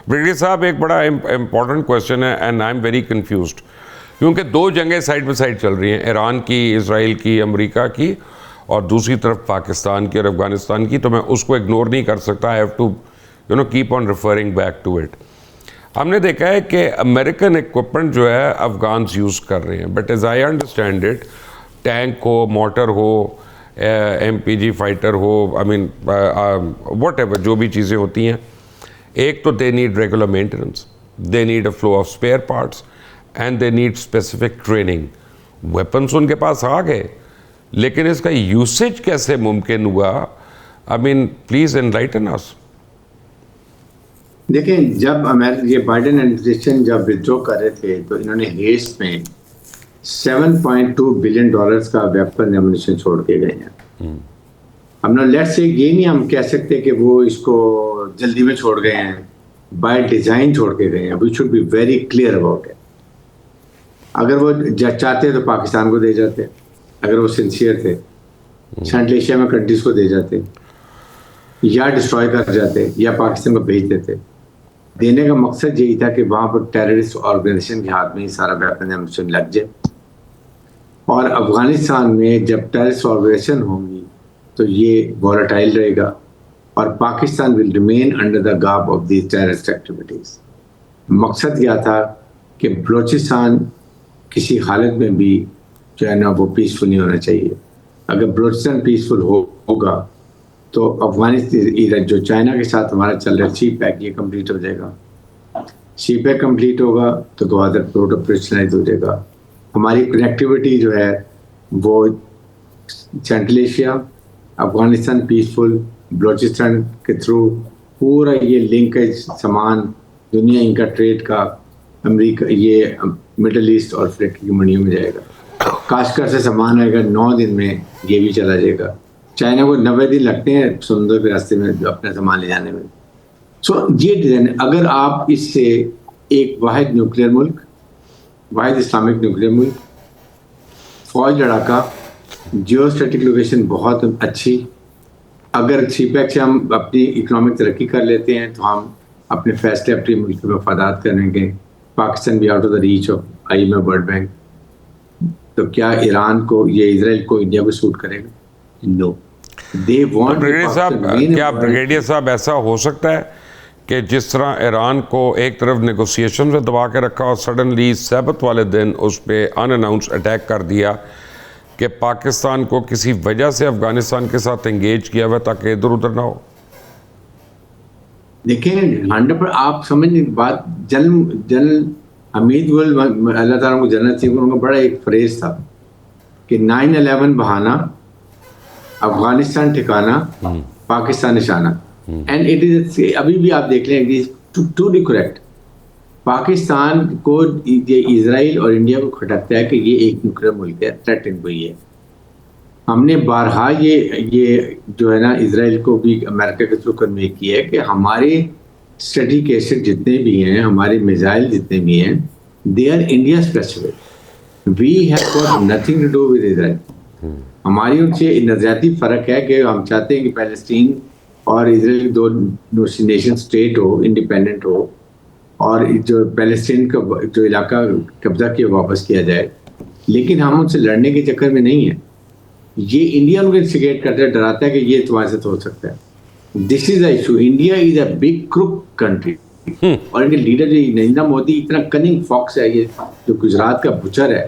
Brigadier صاحب ایک بڑا امپورٹنٹ کویشچن ہے and I am very confused, کیونکہ دو جنگیں سائڈ بائی سائڈ چل رہی ہیں، ایران کی، اسرائیل کی، امریکہ کی، اور دوسری طرف پاکستان کی اور افغانستان کی، تو میں اس کو اگنور نہیں کر سکتا. I have to keep on referring back to it. ہم نے دیکھا ہے کہ امریکن اکوپمنٹ جو ہے افغانز یوز کر رہے ہیں، but as I understand it, tank ہو، موٹر ہو، MPG فائٹر ہو، آئی مین واٹ ایور جو بھی چیزیں ہوتی ہیں، ایک تو they need regular maintenance, they need a flow of spare parts, and they need specific training. Weapons ان کے پاس آ گئے، لیکن اس کا یوسیج کیسے ممکن ہوا؟ آئی مین پلیز انلائٹن اس. دیکھیں، جب یہ بائیڈن ایڈمنسٹریشن جب ودرو کر رہے تھے تو انہوں نے ہیسٹ میں $7.2 بلین کا ویپن ایمونیشن چھوڑ کے گئے ہیں. ہم نے لیٹ سے یہ نہیں ہم کہہ سکتے کہ وہ اس کو جلدی میں چھوڑ گئے ہیں، بائی ڈیزائن چھوڑ کے گئے ہیں. We should be very clear about it. اگر وہ چاہتے تو پاکستان کو دے جاتے، اگر وہ سنسیئر تھے، سینٹرل ایشیا میں کنٹریز کو دے جاتے، یا ڈسٹروائے کر جاتے، یا پاکستان کو بھیج دیتے. دینے کا مقصد یہی تھا کہ وہاں پر ٹیررسٹ آرگنائزیشن کے ہاتھ میں ہی سارا ویپن ایمونیشن لگ جائے، اور افغانستان میں جب ٹیررسٹ آرگنائزیشن ہوں گی تو یہ وولٹائل رہے گا، اور Pakistan will remain under the garb of these terrorist activities. مقصد کیا تھا کہ بلوچستان کسی حالت میں بھی جو ہے نا وہ پیسفل نہیں ہونا چاہیے. اگر بلوچستان پیسفل ہوگا تو افغانستان جو چائنا کے ساتھ ہمارا چل رہا ہے سی پیک، یہ کمپلیٹ ہو جائے گا. سی پیک کمپلیٹ ہوگا تو گوادر پورٹ آپریشنلائز ہو جائے گا. ہماری کنیکٹیوٹی جو ہے وہ central Asia, Afghanistan peaceful, Balochistan کے تھرو پورا یہ لنکیج سامان دنیا ان کا ٹریڈ کا امریکہ، یہ مڈل ایسٹ اور افریقہ کی منڈیوں میں جائے گا. کاشکر سے سامان آئے گا 9 دن میں، یہ بھی چلا جائے گا. چائنا کو 90 دن لگتے ہیں سمندر کے راستے میں اپنا سامان لے جانے میں. سو یہ ڈیزائن، اگر آپ اس سے ایک واحد نیوکلیر ملک، واحد اسلامک نیوکلیر ملک، فوج لڑاکا، جیو اسٹیٹک لوکیشن بہت اچھی، اگر سی پیک سے ہم اپنی اکنامک ترقی کر لیتے ہیں تو ہم اپنے فیصلے اپنے ملک کے مفادات کریں گے. پاکستان بھی out of the reach of IMF world bank. تو کیا ایران کو، یہ اسرائیل کو، انڈیا کو سوٹ کرے گا؟ نو. بریگیڈیئر صاحب ایسا ہو سکتا ہے کہ جس طرح ایران کو ایک طرف نیگوسیشن میں دبا کے رکھا اور سڈنلی سبت والے دن اس پہ ان اناؤنس اٹیک کر دیا، کہ پاکستان کو کسی وجہ سے افغانستان کے ساتھ انگیج کیا ہوا تاکہ ادھر ادھر نہ ہو؟ دیکھیں 100 پر آپ سمجھیں بات. جنرل حمید اللہ تعالیٰ کو جنت سے ان کا بڑا ایک فریز تھا کہ 9/11 بہانا، افغانستان ٹھکانا، پاکستان نشانہ. اینڈ اٹ از، ابھی بھی آپ دیکھ لیں ٹرولی کریکٹ. پاکستان کو یہ اسرائیل اور انڈیا کو کھٹکتا ہے کہ یہ ایک نیوکلیر ملک ہے، تھریٹ ان کو یہ ہے. ہم نے بارہا یہ جو ہے نا اسرائیل کو بھی امریکہ کے تھرو کنوے کیا ہے کہ ہمارے اسٹریٹجک ایسٹ جتنے بھی ہیں، ہمارے میزائل جتنے بھی ہیں، they are India specific. We have got nothing to do with Israel. ہماری ان سے نظریاتی فرق ہے کہ ہم چاہتے ہیں کہ فلسطین اور اسرائیل دو نیشن اسٹیٹ ہو، انڈیپینڈنٹ ہو، اور جو فلسطین کا جو علاقہ قبضہ کیا واپس کیا جائے. لیکن ہم ان سے لڑنے کے چکر میں نہیں ہیں. یہ انڈیا ان کو انسٹیگیٹ کرتا ہے، ڈراتا ہے کہ یہ تمہارے ساتھ ہو سکتا ہے. This is a issue. India is a big crook country, اور ان کے لیڈر جو نریندر مودی اتنا کننگ فاکس ہے، یہ جو گجرات کا بچر ہے،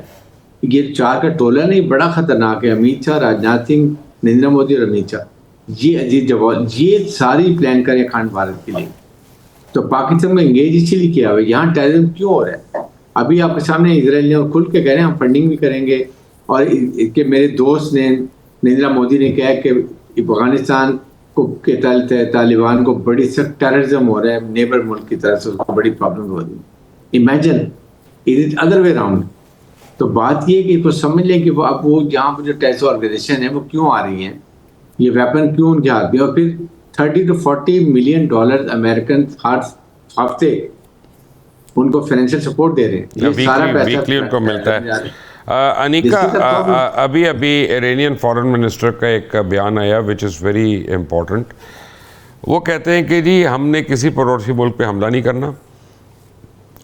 یہ 4 کا ٹولہ نہیں، بڑا خطرناک ہے. امیت شاہ، راجناتھ سنگھ، نریندر مودی اور امیت شاہ، یہ عزیز جوال، یہ ساری پلان کریں اکھنڈ بھارت کے لیے. تو پاکستان میں انگیج اسی لیے کیا ہوا. یہاں ٹیررزم کیوں ہو رہا ہے؟ ابھی آپ کے سامنے اسرائیل نے کھل کے کہہ رہے ہیں ہم فنڈنگ بھی کریں گے. اور کہ میرے دوست نے، نریندر مودی نے کہا کہ افغانستان کو کے طالبان کو بڑی سخت ٹیررزم ہو رہا ہے نیبر ملک کی طرف سے، اس کو بڑی پرابلم ہو رہی ہے. Imagine it is other way round. تو بات یہ کہ کچھ سمجھ لیں کہ وہ اب وہ یہاں پہ جو ٹیررسٹ آرگنائزیشن ہے وہ کیوں آ رہی ہیں، یہ ویپن کیوں ان کے ہاتھ میں، اور پھر $30 to $40 ملین امریکن ہر ہفتے ان کو فائنینشیل سپورٹ دے رہے ہیں. یہ سارا پیسہ ان کو ملتا ہے. انیکا، ابھی ایرانین فارن منسٹر کا ایک بیان آیا وچ از ویری امپورٹنٹ. وہ کہتے ہیں کہ جی ہم نے کسی پڑوسی ملک پہ حملہ نہیں کرنا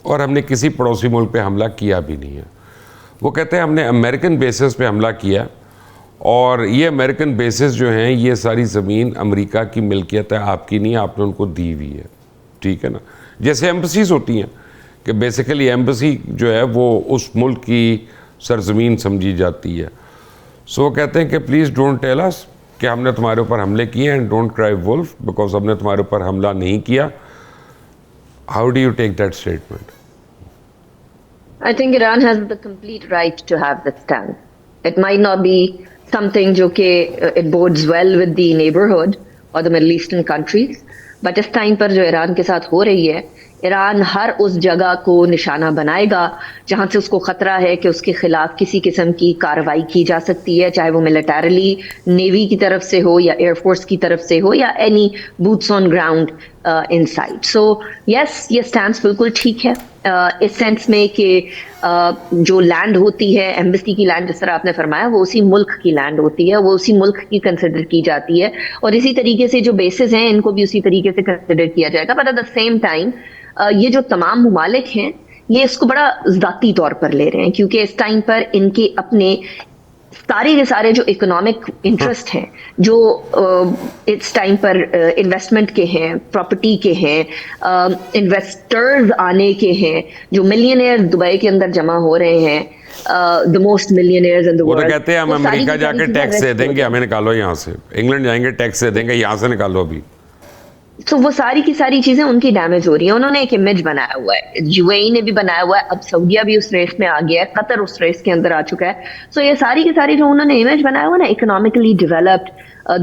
اور ہم نے کسی پڑوسی ملک پہ حملہ کیا بھی نہیں ہے. وہ کہتے ہیں ہم نے امریکن بیسز پہ حملہ کیا اور یہ امریکن بیسز جو ہیں یہ ساری زمین امریکہ کی ملکیت ہے, آپ کی نہیں, آپ نے ان کو دی ہوئی ہے. ٹھیک ہے نا, جیسے ایمبسیز ہوتی ہیں کہ بیسیکلی ایمبسی جو ہے وہ اس ملک کی سرزمین سمجھی جاتی ہے. سو وہ کہتے ہیں کہ پلیز ڈونٹ ٹیل اس کہ ہم نے تمہارے اوپر حملے کیے ہیں, and don't cry wolf because ہم نے تمہارے اوپر حملہ نہیں کیا. How do you take that statement? I think Iran has the complete right to have that stand. It might not be something جو کہ it bodes well with the neighborhood or the Middle Eastern countries, but اس time پر جو Iran کے ساتھ ہو رہی ہے, ایران ہر اس جگہ کو نشانہ بنائے گا جہاں سے اس کو خطرہ ہے کہ اس کے خلاف کسی قسم کی کارروائی کی جا سکتی ہے, چاہے وہ ملیٹریلی نیوی کی طرف سے ہو یا ایئر فورس کی طرف سے ہو یا any boots on ground inside. So yes, یہ اسٹینس بالکل ٹھیک ہے اس سینس میں کہ جو لینڈ ہوتی ہے ایمبسی کی لینڈ, جس طرح آپ نے فرمایا, وہ اسی ملک کی لینڈ ہوتی ہے, وہ اسی ملک کی کنسیڈر کی جاتی ہے, اور اسی طریقے سے جو بیسز ہیں ان کو بھی اسی طریقے سے کنسیڈر کیا جائے گا. But at the same time یہ جو تمام ممالک ہیں یہ اس کو بڑا ذاتی طور پر لے رہے ہیں, کیونکہ اس ٹائم پر ان کے اپنے سارے کے سارے جو اکنامک انٹرسٹ ہیں, جو اس ٹائم پر انویسٹمنٹ کے ہیں, پراپرٹی کے ہیں, انویسٹرز آنے کے ہیں, جو ملینئرز دبئی کے اندر جمع ہو رہے ہیں, the most millionaires in the وہ world. تو کہتے ہیں ہم امریکہ جا کے ٹیکس دے دیں گے, ہمیں نکالو یہاں سے, انگلینڈ جائیں گے ٹیکس دے دیں گے, یہاں سے نکالو ابھی. تو وہ ساری کی ساری چیزیں ان کی ڈیمیج ہو رہی ہیں. انہوں نے ایک امیج بنایا ہوا ہے, یو اے ای نے بھی بنایا ہوا ہے, اب سعودیہ بھی اس ریس میں آ گیا ہے, قطر اس ریس کے اندر آ چکا ہے. سو یہ ساری کی ساری جو انہوں نے امیج بنایا ہوا نا, economically developed,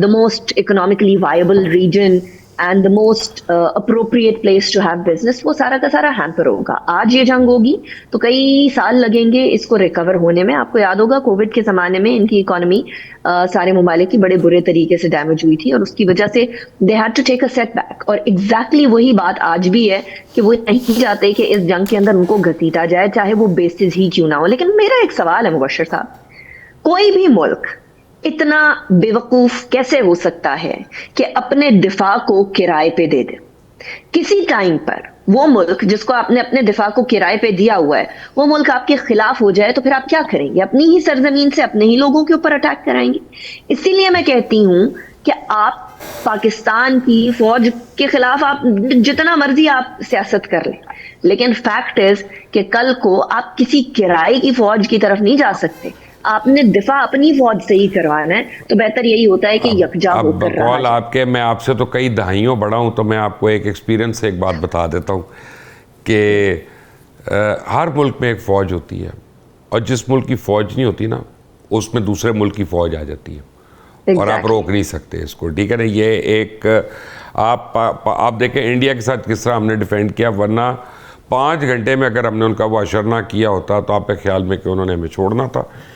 the most economically viable region and the most appropriate place to have business, وہ سارا کا سارا ہیمپر ہوگا. آج یہ جنگ ہوگی تو کئی سال لگیں گے اس کو ریکور ہونے میں. آپ کو یاد ہوگا کووڈ کے زمانے میں ان کی اکانومی سارے ممالک کی بڑے برے طریقے سے ڈیمیج ہوئی تھی, اور اس کی وجہ سے they had to take a setback. اور ایگزیکٹلی وہی بات آج بھی ہے کہ وہ نہیں چاہتے کہ اس جنگ کے اندر ان کو گھسیٹا جائے, چاہے وہ بیسز ہی کیوں نہ ہو. لیکن میرا ایک سوال ہے مبشر صاحب, کوئی بھی ملک اتنا بیوقوف کیسے ہو سکتا ہے کہ اپنے دفاع کو کرائے پہ دے دے؟ کسی ٹائم پر وہ ملک جس کو آپ نے اپنے دفاع کو کرائے پہ دیا ہوا ہے, وہ ملک آپ کے خلاف ہو جائے تو پھر آپ کیا کریں گے؟ اپنی ہی سرزمین سے اپنے ہی لوگوں کے اوپر اٹیک کرائیں گے. اسی لیے میں کہتی ہوں کہ آپ پاکستان کی فوج کے خلاف آپ جتنا مرضی آپ سیاست کر لیں, لیکن فیکٹ از کہ کل کو آپ کسی کرائے کی فوج کی طرف نہیں جا سکتے. آپ نے دفاع اپنی فوج سے ہی کروانا ہے, تو بہتر یہی ہوتا ہے کہ یکجا ہو کر رہا ہے. آپ کے, میں آپ سے تو کئی دہائیوں بڑا ہوں, تو میں آپ کو ایک ایکسپیرینس سے ایک بات بتا دیتا ہوں کہ ہر ملک میں ایک فوج ہوتی ہے, اور جس ملک کی فوج نہیں ہوتی نا, اس میں دوسرے ملک کی فوج آ جاتی ہے, اور آپ روک نہیں سکتے اس کو. ٹھیک ہے نا, یہ ایک آپ دیکھیں انڈیا کے ساتھ کس طرح ہم نے ڈیفینڈ کیا, ورنہ 5 گھنٹے میں اگر ہم نے ان کا وہ اشر نہ کیا ہوتا تو آپ کے خیال میں کہ انہوں نے ہمیں چھوڑنا تھا.